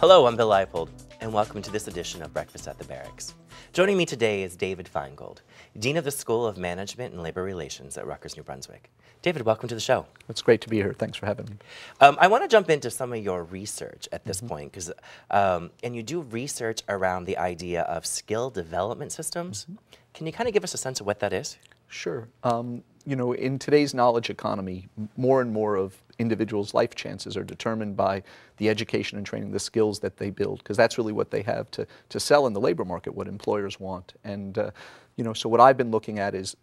Hello, I'm Bill Leipold, and welcome to this edition of Breakfast at the Barracks. Joining me today is David Finegold, Dean of the School of Management and Labor Relations at Rutgers New Brunswick. David, welcome to the show. It's great to be here. Thanks for having me. I want to jump into some of your research at this point, because and you do research around the idea of skill development systems. Can you kind of give us a sense of what that is? Sure. You know, in today's knowledge economy, more and more of individuals' life chances are determined by the education and training, the skills that they build, because that's really what they have to sell in the labor market, what employers want. And you know, so what I've been looking at is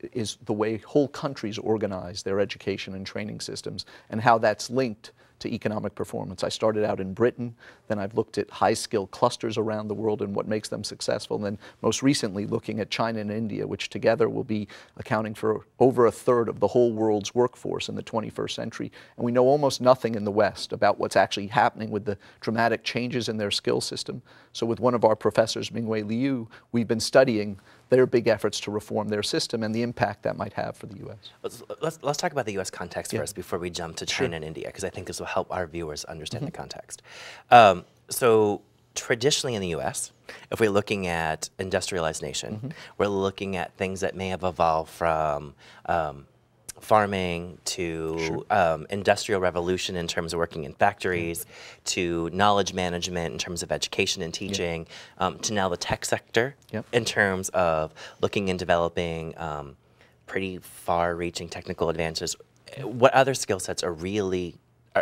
the way whole countries organize their education and training systems and how that's linked to economic performance. I started out in Britain, then I've looked at high-skill clusters around the world and what makes them successful, and then most recently looking at China and India, which together will be accounting for over a third of the whole world's workforce in the 21st century. And we know almost nothing in the West about what's actually happening with the dramatic changes in their skill system. So with one of our professors, Mingwei Liu, we've been studying their big efforts to reform their system and the impact that might have for the U.S. Let's talk about the U.S. context first before we jump to China and India, because I think this will help our viewers understand the context. So traditionally in the U.S., if we're looking at industrialized nation, we're looking at things that may have evolved from farming to industrial revolution in terms of working in factories, to knowledge management in terms of education and teaching, to now the tech sector in terms of looking and developing pretty far-reaching technical advances. What other skill sets are really,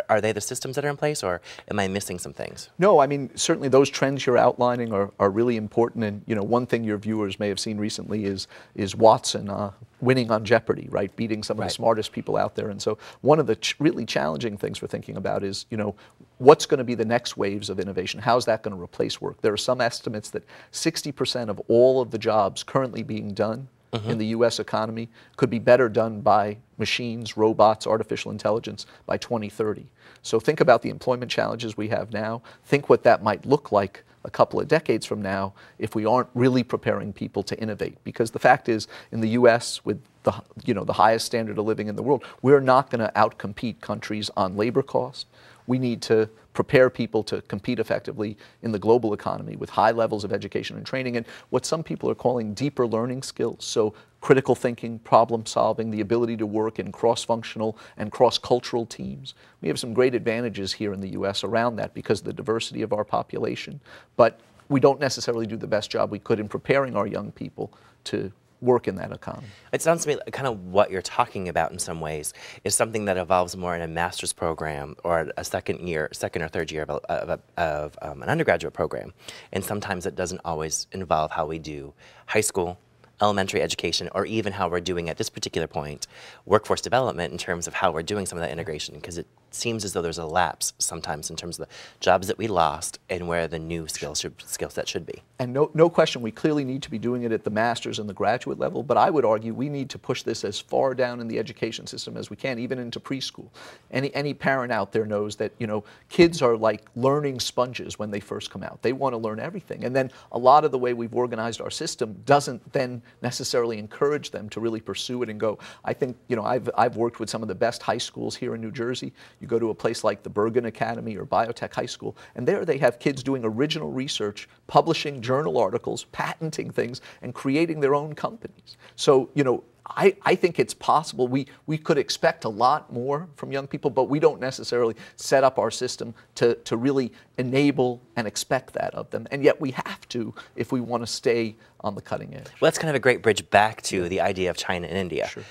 are they the systems that are in place, or am I missing some things? No, I mean, certainly those trends you're outlining are really important. And, you know, one thing your viewers may have seen recently is Watson winning on Jeopardy, right? Beating some of the smartest people out there. And so one of the really challenging things we're thinking about is, you know, what's going to be the next waves of innovation? How's that going to replace work? There are some estimates that 60% of all of the jobs currently being done in the U.S. economy could be better done by machines, robots, artificial intelligence by 2030. So think about the employment challenges we have now. Think what that might look like a couple of decades from now if we aren't really preparing people to innovate. Because the fact is, in the U.S., with the highest standard of living in the world, we're not going to outcompete countries on labor costs. We need to prepare people to compete effectively in the global economy with high levels of education and training and what some people are calling deeper learning skills. So critical thinking, problem solving, the ability to work in cross-functional and cross-cultural teams. We have some great advantages here in the U.S. around that because of the diversity of our population, but we don't necessarily do the best job we could in preparing our young people to work in that economy. It sounds to me like kind of what you're talking about in some ways is something that evolves more in a master's program or a second or third year of an undergraduate program. And sometimes it doesn't always involve how we do high school, elementary education, or even how we're doing at this particular point workforce development in terms of how we're doing some of that integration, because it seems as though there's a lapse sometimes in terms of the jobs that we lost and where the new skill set should be. And no question, we clearly need to be doing it at the master's and the graduate level, but I would argue we need to push this as far down in the education system as we can, even into preschool. Any parent out there knows that, you know, kids are like learning sponges when they first come out. They want to learn everything. And then a lot of the way we've organized our system doesn't then necessarily encourage them to really pursue it and go. I think, you know, I've worked with some of the best high schools here in New Jersey. You go to a place like the Bergen Academy or Biotech High School, and there they have kids doing original research, publishing journal articles, patenting things, and creating their own companies. So, you know, I think it's possible. We could expect a lot more from young people, but we don't necessarily set up our system to really enable and expect that of them. And yet we have to if we want to stay on the cutting edge. Well, that's kind of a great bridge back to the idea of China and India. Sure.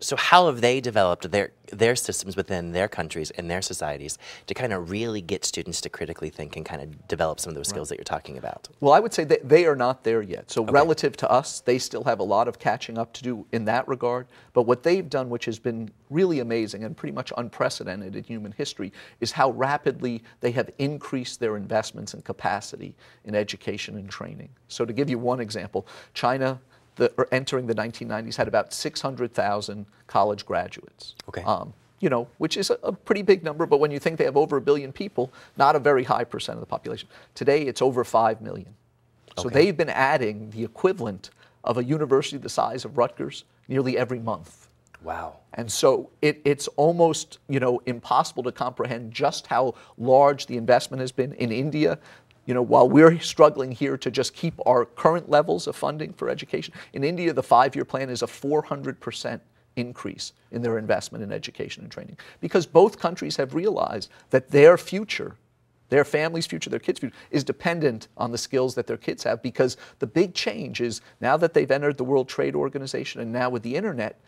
So how have they developed their systems within their countries and their societies to kind of really get students to critically think and kind of develop some of those skills that you're talking about? Well, I would say that they are not there yet. So relative to us, they still have a lot of catching up to do in that regard. But what they've done, which has been really amazing and pretty much unprecedented in human history, is how rapidly they have increased their investments and capacity in education and training. So to give you one example, China, entering the 1990s, had about 600,000 college graduates. You know, which is a pretty big number, but when you think they have over 1 billion people, not a very high percent of the population. Today, it's over 5 million. So they've been adding the equivalent of a university the size of Rutgers nearly every month. Wow. And so it's almost, you know, impossible to comprehend just how large the investment has been. In India, while we're struggling here to just keep our current levels of funding for education, in India, the 5-year plan is a 400% increase in their investment in education and training. Because both countries have realized that their future, their family's future, their kids' future, is dependent on the skills that their kids have. Because the big change is now that they've entered the World Trade Organization and now with the internet,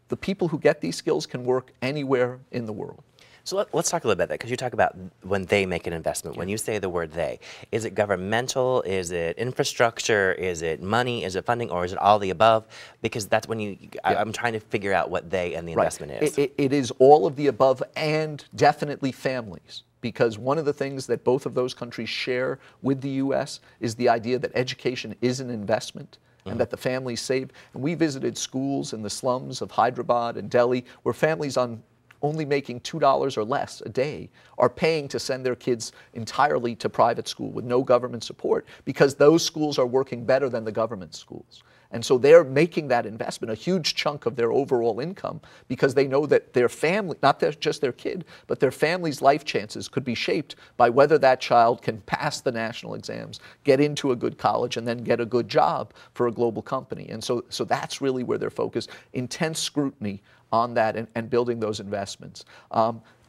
the people who get these skills can work anywhere in the world. So let's talk a little bit about that, because you talk about when they make an investment. When you say the word they, is it governmental, is it infrastructure, is it money, is it funding, or is it all the above? Because that's when I'm trying to figure out what they and the investment is. It is all of the above, and definitely families. Because one of the things that both of those countries share with the U.S. is the idea that education is an investment, and that the families save. And we visited schools in the slums of Hyderabad and Delhi where families on only making $2 or less a day are paying to send their kids entirely to private school with no government support, because those schools are working better than the government schools. And so they're making that investment a huge chunk of their overall income, because they know that their family, not just their kid, but their family's life chances could be shaped by whether that child can pass the national exams, get into a good college, and then get a good job for a global company. And so that's really where they're focused. Intense scrutiny on that and building those investments.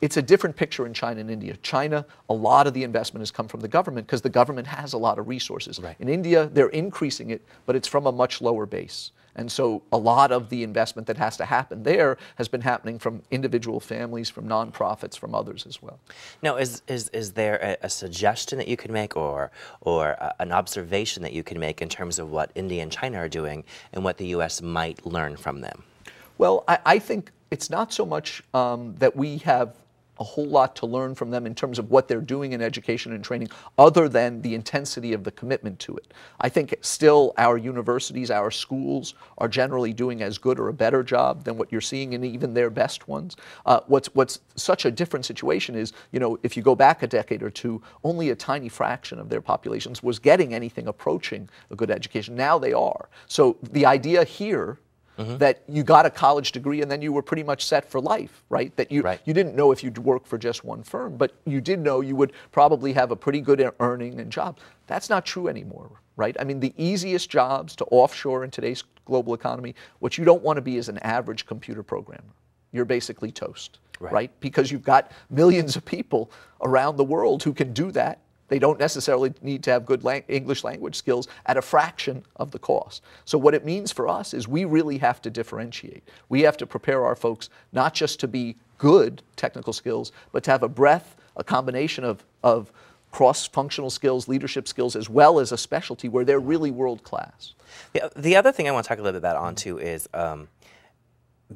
It's a different picture in China and India. China, a lot of the investment has come from the government because the government has a lot of resources. Right. In India, they're increasing it, but it's from a much lower base. And so a lot of the investment that has to happen there has been happening from individual families, from nonprofits, from others as well. Now, is there a suggestion that you could make, or an observation that you can make in terms of what India and China are doing and what the U.S. might learn from them? Well, I think it's not so much that we have a whole lot to learn from them in terms of what they're doing in education and training, other than the intensity of the commitment to it. I think still our universities, our schools are generally doing as good or a better job than what you're seeing in even their best ones. What's such a different situation is, if you go back a decade or two, only a tiny fraction of their populations was getting anything approaching a good education. Now they are. So the idea here that you got a college degree and then you were pretty much set for life, right? That you didn't know if you'd work for just one firm, but you did know you would probably have a pretty good earning and job. That's not true anymore, right? I mean, the easiest jobs to offshore in today's global economy, what you don't want to be is an average computer programmer. You're basically toast, right? Because you've got millions of people around the world who can do that. They don't necessarily need to have good English language skills at a fraction of the cost. So what it means for us is we really have to differentiate. We have to prepare our folks not just to be good technical skills, but to have a breadth, a combination of cross-functional skills, leadership skills, as well as a specialty where they're really world-class. The other thing I want to talk a little bit about onto is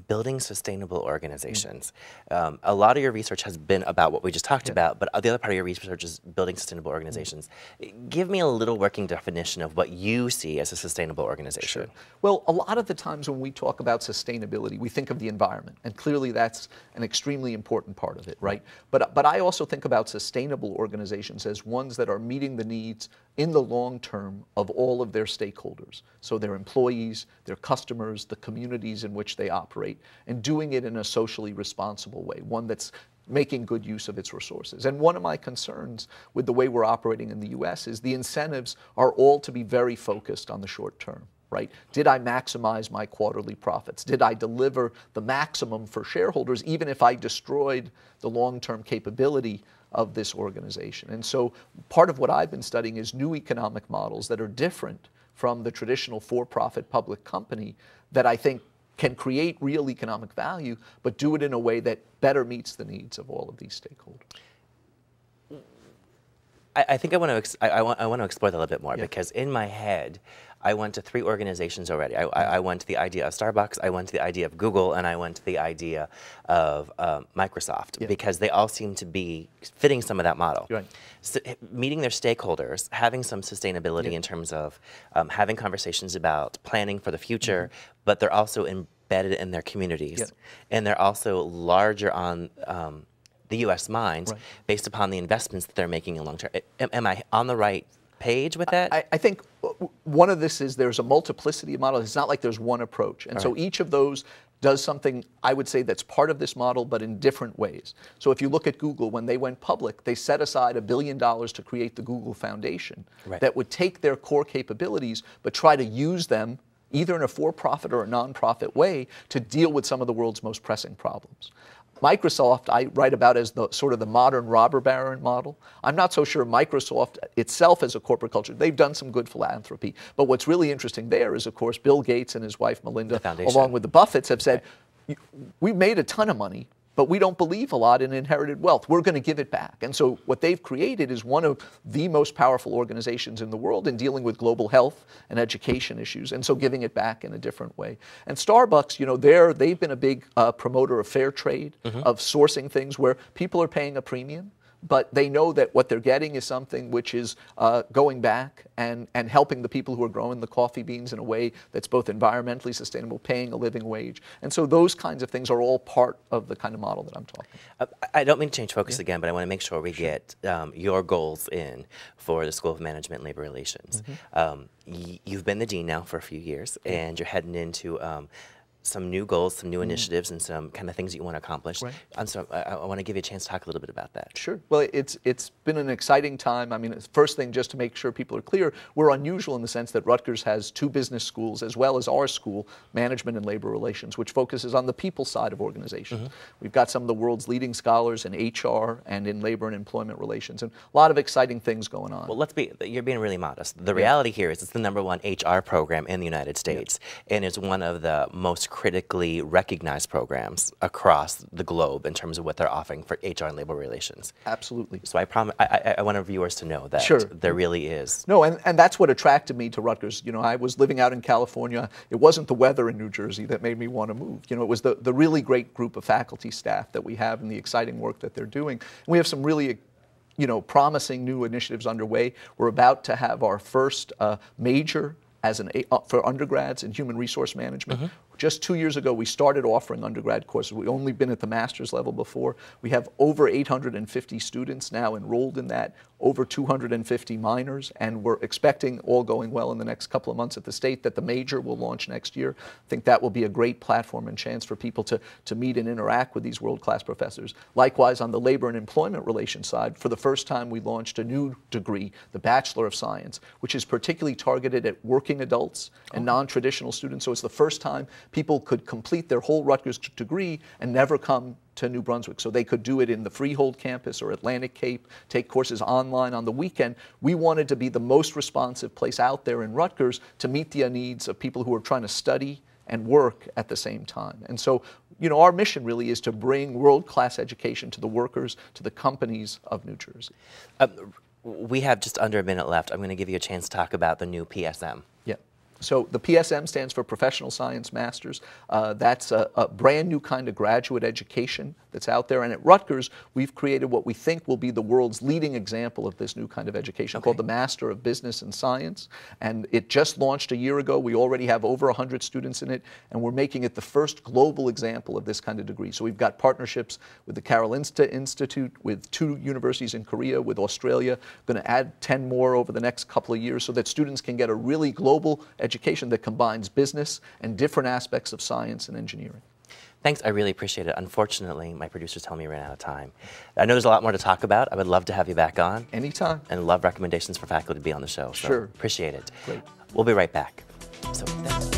building sustainable organizations. A lot of your research has been about what we just talked about, but the other part of your research is building sustainable organizations. Give me a little working definition of what you see as a sustainable organization. Sure. Well, a lot of the times when we talk about sustainability, we think of the environment, and clearly that's an extremely important part of it, right? But I also think about sustainable organizations as ones that are meeting the needs in the long term of all of their stakeholders. So their employees, their customers, the communities in which they operate, and doing it in a socially responsible way, one that's making good use of its resources. And one of my concerns with the way we're operating in the U.S. is the incentives are all to be very focused on the short term, right? Did I maximize my quarterly profits? Did I deliver the maximum for shareholders, even if I destroyed the long-term capability of this organization? And so part of what I've been studying is new economic models that are different from the traditional for-profit public company that I think can create real economic value, but do it in a way that better meets the needs of all of these stakeholders. I think I want to explore that a little bit more, because in my head, I went to 3 organizations already. I went to the idea of Starbucks, I went to the idea of Google, and I went to the idea of Microsoft, because they all seem to be fitting some of that model. Right. So, meeting their stakeholders, having some sustainability in terms of having conversations about planning for the future, but they're also embedded in their communities, and they're also larger on the U.S. mind based upon the investments that they're making in long term. Am I on the right page with that? I think one of this is there's a multiplicity of models. It's not like there's one approach. And so each of those does something, I would say, that's part of this model, but in different ways. So if you look at Google, when they went public, they set aside $1 billion to create the Google Foundation that would take their core capabilities, but try to use them either in a for-profit or a non-profit way to deal with some of the world's most pressing problems. Microsoft, I write about as the sort of the modern robber baron model. I'm not so sure Microsoft itself as a corporate culture. They've done some good philanthropy. But what's really interesting there is, of course, Bill Gates and his wife Melinda, along with the Buffetts, have said, we've made a ton of money, but we don't believe a lot in inherited wealth. We're going to give it back. And so what they've created is one of the most powerful organizations in the world in dealing with global health and education issues, and so giving it back in a different way. And Starbucks, you know, they've been a big promoter of fair trade, of sourcing things where people are paying a premium, but they know that what they're getting is something which is going back and helping the people who are growing the coffee beans in a way that's both environmentally sustainable, paying a living wage. And so those kinds of things are all part of the kind of model that I'm talking about. I don't mean to change focus again, but I want to make sure we get your goals in for the School of Management and Labor Relations. You've been the dean now for a few years, and you're heading into some new goals, some new initiatives, and some kind of things that you want to accomplish. So I want to give you a chance to talk a little bit about that. Sure. Well, it's been an exciting time. I mean, first thing, just to make sure people are clear, we're unusual in the sense that Rutgers has 2 business schools, as well as our school, Management and Labor Relations, which focuses on the people side of organizations. We've got some of the world's leading scholars in HR and in labor and employment relations, and a lot of exciting things going on. Well, you're being really modest. The reality here is it's the #1 HR program in the United States, and it's one of the most critically recognized programs across the globe in terms of what they're offering for HR and labor relations. Absolutely. So I want our viewers to know that there really is. No, and that's what attracted me to Rutgers. You know, I was living out in California. It wasn't the weather in New Jersey that made me want to move. You know, it was the really great group of faculty staff that we have and the exciting work that they're doing. And we have some really promising new initiatives underway. We're about to have our first major for undergrads in human resource management. Just 2 years ago, we started offering undergrad courses. We've only been at the master's level before. We have over 850 students now enrolled in that, over 250 minors, and we're expecting, all going well in the next couple of months at the state, that the major will launch next year. I think that will be a great platform and chance for people to meet and interact with these world-class professors. Likewise, on the labor and employment relations side, for the first time, we launched a new degree, the Bachelor of Science, which is particularly targeted at working adults and non-traditional students. So it's the first time people could complete their whole Rutgers degree and never come to New Brunswick. So they could do it in the Freehold campus or Atlantic Cape, take courses online on the weekend. We wanted to be the most responsive place out there in Rutgers to meet the needs of people who are trying to study and work at the same time. And so, our mission really is to bring world-class education to the workers, to the companies of New Jersey. We have just under a minute left. I'm going to give you a chance to talk about the new PSM. Yeah. So the PSM stands for Professional Science Masters. That's a brand new kind of graduate education that's out there. And at Rutgers, we've created what we think will be the world's leading example of this new kind of education called the Master of Business and Science. And it just launched a year ago. We already have over 100 students in it, and we're making it the first global example of this kind of degree. So we've got partnerships with the Karolinska Institute, with 2 universities in Korea, with Australia. Going to add 10 more over the next couple of years so that students can get a really global education that combines business and different aspects of science and engineering. Thanks, I really appreciate it. Unfortunately, my producers tell me we ran out of time. I know there's a lot more to talk about. I would love to have you back on. Anytime. And love recommendations for faculty to be on the show. So Sure. Appreciate it. Great. We'll be right back. So thanks.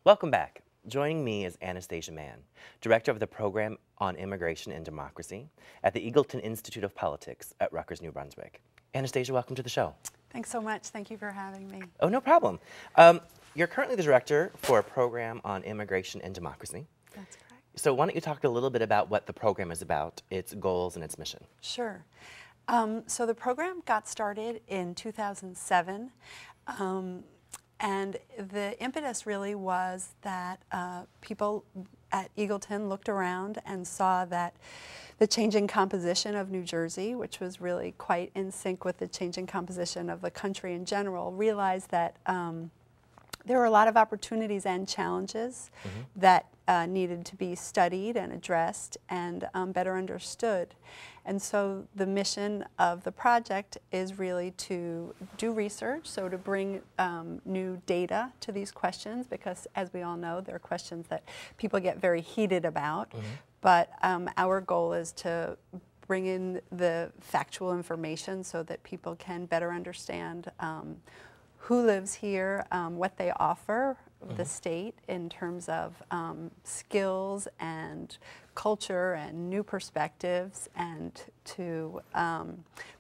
Welcome back. Joining me is Anastasia Mann, Director of the Program on Immigration and Democracy at the Eagleton Institute of Politics at Rutgers New Brunswick. Anastasia, welcome to the show. Thanks so much. Thank you for having me. Oh, no problem. You're currently the Director for a Program on Immigration and Democracy. That's correct. So why don't you talk a little bit about what the program is about, its goals and its mission? Sure. So the program got started in 2007. And the impetus really was that people at Eagleton looked around and saw that the changing composition of New Jersey, which was really quite in sync with the changing composition of the country in general, realized that there were a lot of opportunities and challenges that needed to be studied and addressed and better understood. And so the mission of the project is really to do research, so to bring new data to these questions, because as we all know, they're questions that people get very heated about. But our goal is to bring in the factual information so that people can better understand who lives here, what they offer the state in terms of skills and culture and new perspectives, and to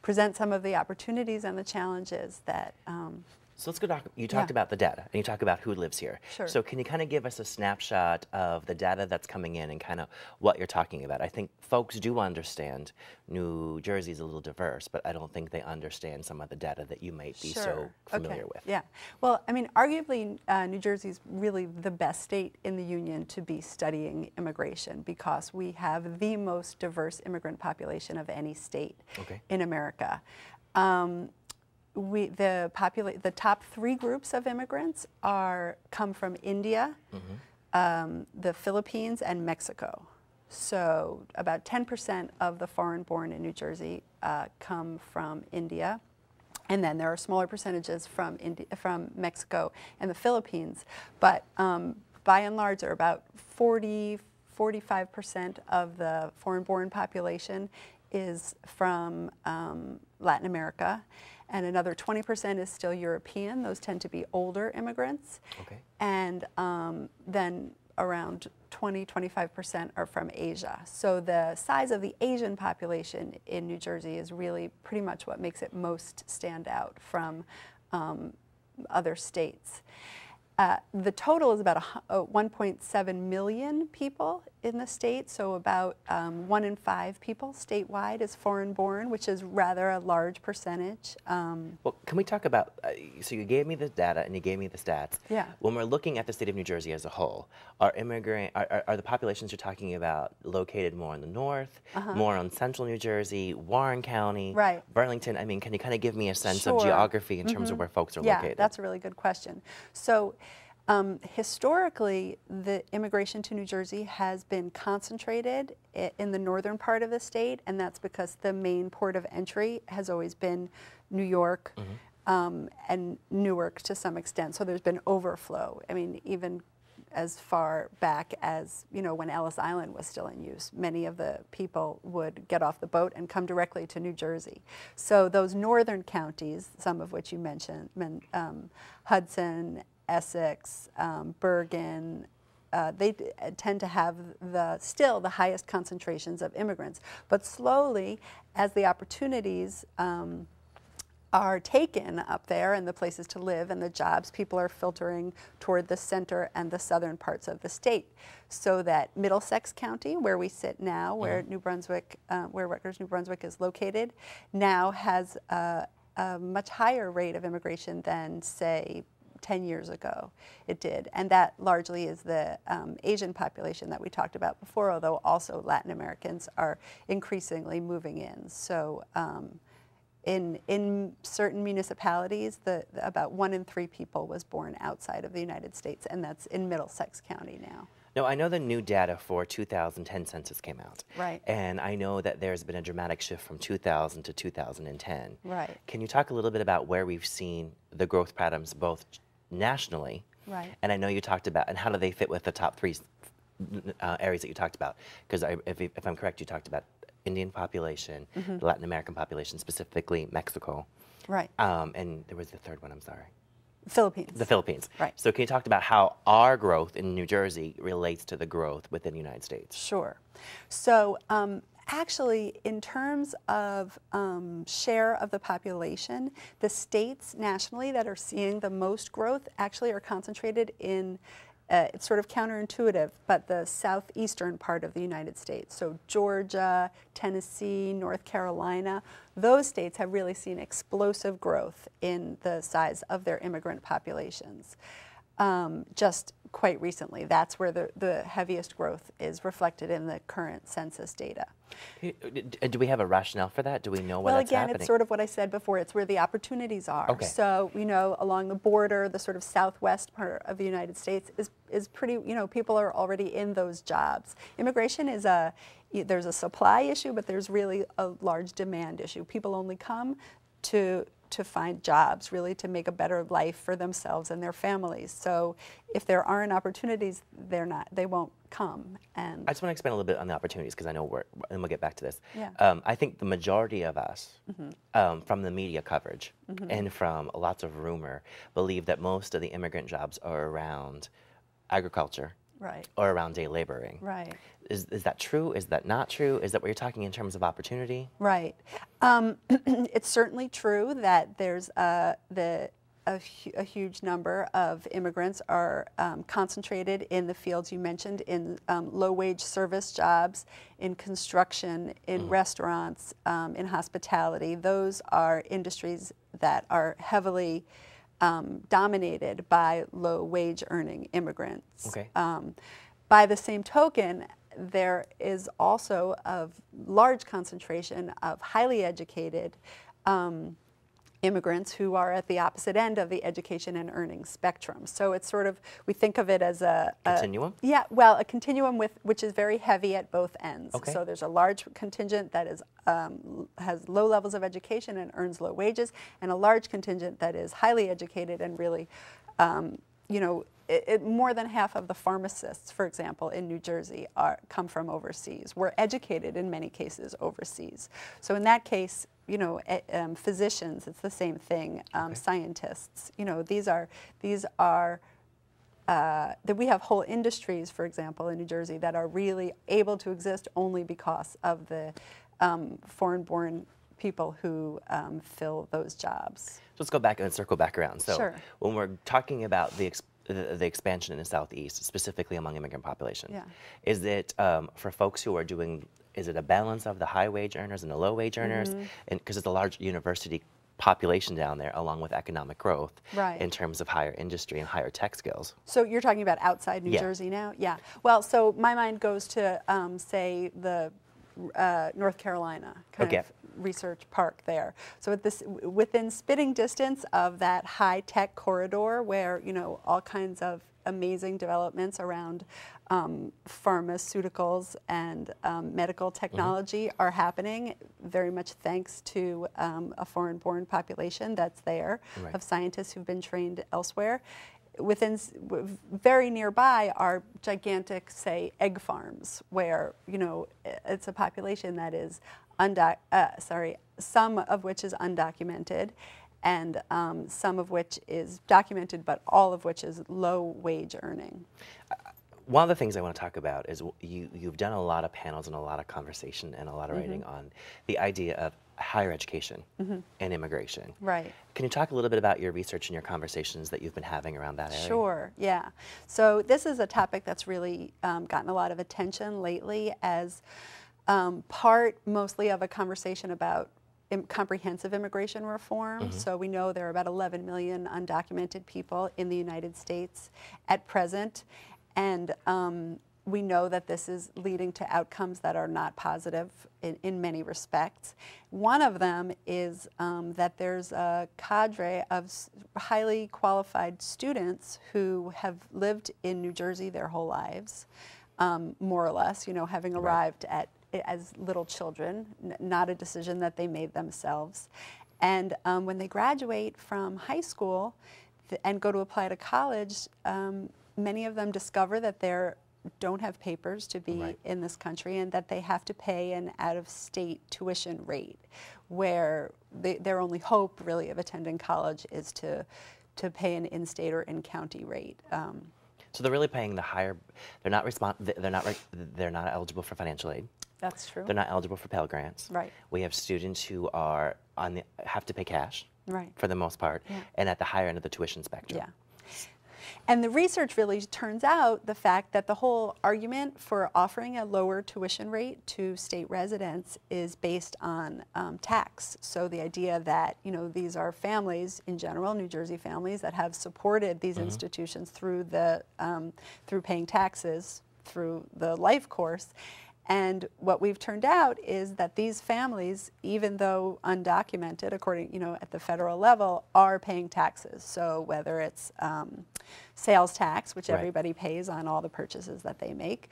present some of the opportunities and the challenges that So let's go talk, you talked about the data, and you talked about who lives here. Sure. So can you kind of give us a snapshot of the data that's coming in and kind of what you're talking about? I think folks do understand New Jersey is a little diverse, but I don't think they understand some of the data that you might be so familiar with. Yeah. Well, I mean, arguably, New Jersey is really the best state in the union to be studying immigration, because we have the most diverse immigrant population of any state in America. The top 3 groups of immigrants come from India, the Philippines, and Mexico. So about 10% of the foreign-born in New Jersey come from India, and then there are smaller percentages from Mexico and the Philippines. But by and large, there are about 45% of the foreign-born population is from Latin America. And another 20% is still European. Those tend to be older immigrants. And then around 20–25% are from Asia. So the size of the Asian population in New Jersey is really pretty much what makes it most stand out from other states. The total is about 1.7 million people in the state, so about 1 in 5 people statewide is foreign-born, which is rather a large percentage. Well, can we talk about, so you gave me the data and you gave me the stats. Yeah. When we're looking at the state of New Jersey as a whole, are the populations you're talking about located more in the north, more on central New Jersey, Warren County, Burlington? I mean, can you kind of give me a sense of geography in terms of where folks are located? Yeah, that's a really good question. So historically, the immigration to New Jersey has been concentrated in the northern part of the state, and that's because the main port of entry has always been New York and Newark to some extent. So there's been overflow. I mean, even as far back as, you know, when Ellis Island was still in use, many of the people would get off the boat and come directly to New Jersey. So those northern counties, some of which you mentioned, Hudson, Essex, Bergen, they tend to have still the highest concentrations of immigrants. But slowly, as the opportunities are taken up there and the places to live and the jobs, people are filtering toward the center and the southern parts of the state. So that Middlesex County, where we sit now, where New Brunswick, where Rutgers New Brunswick is located, now has a much higher rate of immigration than, say, 10 years ago it did. And that largely is the Asian population that we talked about before, although also Latin Americans are increasingly moving in. So in certain municipalities, about 1 in 3 people was born outside of the United States, and that's in Middlesex County now. Now, I know the new data for 2010 census came out. Right. And I know that there's been a dramatic shift from 2000 to 2010. Right. Can you talk a little bit about where we've seen the growth patterns both nationally? Right. And I know you talked about, and how do they fit with the top 3 areas that you talked about? Because if I'm correct, you talked about Indian population, the Latin American population, specifically Mexico. Right. And there was the third one, I'm sorry. Philippines. The Philippines. Right. So can you talk about how our growth in New Jersey relates to the growth within the United States? Sure. So actually, in terms of share of the population, the states nationally that are seeing the most growth actually are concentrated in, it's sort of counterintuitive, but the southeastern part of the United States. So Georgia, Tennessee, North Carolina, those states have really seen explosive growth in the size of their immigrant populations. just quite recently. That's where the heaviest growth is reflected in the current census data. Do we have a rationale for that? Do we know why Well, that's again, happening? it's sort of what I said before. It's where the opportunities are. Okay. So, along the border, the sort of southwest part of the United States is pretty, people are already in those jobs. Immigration is there's a supply issue, but there's really a large demand issue. People only come to find jobs, really to make a better life for themselves and their families. So if there aren't opportunities, they won't come. And I just want to expand a little bit on the opportunities, because I know and we'll get back to this. Yeah. I think the majority of us, from the media coverage and from lots of rumor, believe that most of the immigrant jobs are around agriculture. Right. Or around day laboring. Right. Is that true? Is that not true? Is that what you're talking in terms of opportunity? Right. It's certainly true that there's a huge number of immigrants are concentrated in the fields you mentioned, in low-wage service jobs, in construction, in restaurants, in hospitality. Those are industries that are heavily dominated by low-wage earning immigrants. Okay. By the same token, there is also a large concentration of highly educated immigrants who are at the opposite end of the education and earning spectrum. So it's sort of, we think of it as a continuum? Yeah, well, a continuum which is very heavy at both ends. Okay. So there's a large contingent that is has low levels of education and earns low wages, and a large contingent that is highly educated and really, more than half of the pharmacists, for example, in New Jersey come from overseas. Were educated in many cases overseas. So in that case, physicians, it's the same thing. Scientists, that we have whole industries, for example, in New Jersey that are really able to exist only because of the foreign-born people who fill those jobs. So let's go back and circle back around. So Sure. when we're talking about the expansion in the Southeast, specifically among immigrant populations, Yeah. is it for folks who are doing, is it a balance of the high wage earners and the low wage earners? And because it's a large university population down there, along with economic growth, Right. in terms of higher industry and higher tech skills. So you're talking about outside New Jersey now? Yeah. Well, so my mind goes to, say, the North Carolina kind of research park there. So within spitting distance of that high-tech corridor where, all kinds of amazing developments around pharmaceuticals and medical technology are happening, very much thanks to a foreign-born population that's there, of scientists who've been trained elsewhere. Very nearby are gigantic, say, egg farms, where it's a population that is some of which is undocumented, and some of which is documented, but all of which is low wage earning. One of the things I want to talk about is you've done a lot of panels and a lot of conversation and a lot of writing on the idea of higher education and immigration. Right. Can you talk a little bit about your research and your conversations that you've been having around that area? Sure, yeah. So this is a topic that's really gotten a lot of attention lately as part mostly of a conversation about comprehensive immigration reform. So we know there are about 11 million undocumented people in the United States at present, and we know that this is leading to outcomes that are not positive in many respects. One of them is that there's a cadre of highly qualified students who have lived in New Jersey their whole lives, more or less, having arrived as little children, not a decision that they made themselves. And when they graduate from high school and go to apply to college, many of them discover that they don't have papers to be in this country, and that they have to pay an out-of-state tuition rate, where their only hope really of attending college is to pay an in-state or in-county rate. So they're really paying the higher. They're not eligible for financial aid. That's true. They're not eligible for Pell Grants. Right. We have students who are have to pay cash. Right. For the most part, and at the higher end of the tuition spectrum. Yeah. And the research really turns out the fact that the whole argument for offering a lower tuition rate to state residents is based on tax. So the idea that, you know, these are families in general, New Jersey families, that have supported these institutions through through paying taxes through the life course. And what we've turned out is that these families, even though undocumented, according, you know, at the federal level, are paying taxes. So whether it's sales tax, which everybody pays on all the purchases that they make,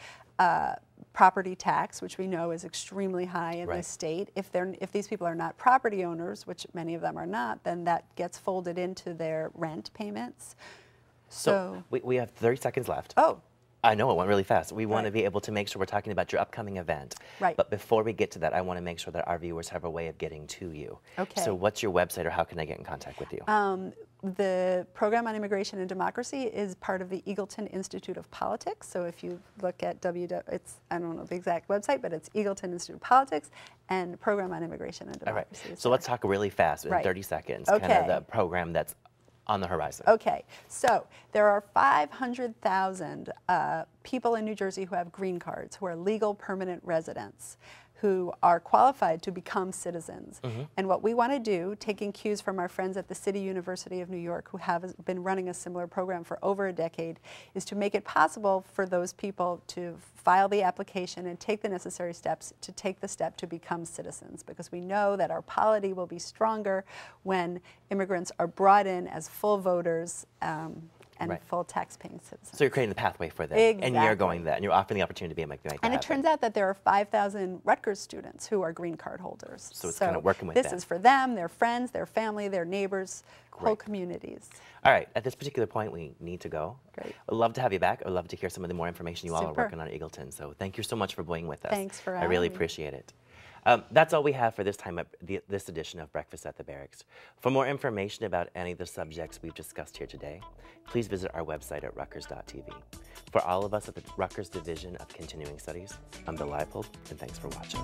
property tax, which we know is extremely high in this state. If these people are not property owners, which many of them are not, then that gets folded into their rent payments. So we have 30 seconds left. Oh. I know it went really fast. We want to be able to make sure we're talking about your upcoming event. Right. But before we get to that, I want to make sure that our viewers have a way of getting to you. Okay. So what's your website, or how can I get in contact with you? The program on immigration and democracy is part of the Eagleton Institute of Politics. So if you look at I don't know the exact website, but it's Eagleton Institute of Politics and program on immigration and democracy. All right. So let's talk really fast in 30 seconds, kind of the program that's on the horizon. Okay, so there are 500,000 people in New Jersey who have green cards, who are legal permanent residents, who are qualified to become citizens. And what we want to do, taking cues from our friends at the City University of New York, who have been running a similar program for over a decade, is to make it possible for those people to file the application and take the necessary steps to take the step to become citizens, because we know that our polity will be stronger when immigrants are brought in as full voters and full tax-paying citizens. So you're creating the pathway for them, Exactly. and you're going that, and you're offering the opportunity to make that And it happen. turns out that there are 5,000 Rutgers students who are green card holders. So it's kind of working with them. This is for them, their friends, their family, their neighbors, whole communities. All right, at this particular point, we need to go. Great. I'd love to have you back. I'd love to hear some of the more information you all are Super. working on at Eagleton. So thank you so much for being with us. Thanks for I really having me. appreciate it. That's all we have for this time, this edition of Breakfast at the Barracks. For more information about any of the subjects we've discussed here today, please visit our website at rutgers.tv. For all of us at the Rutgers Division of Continuing Studies, I'm Bill Leipold, and thanks for watching.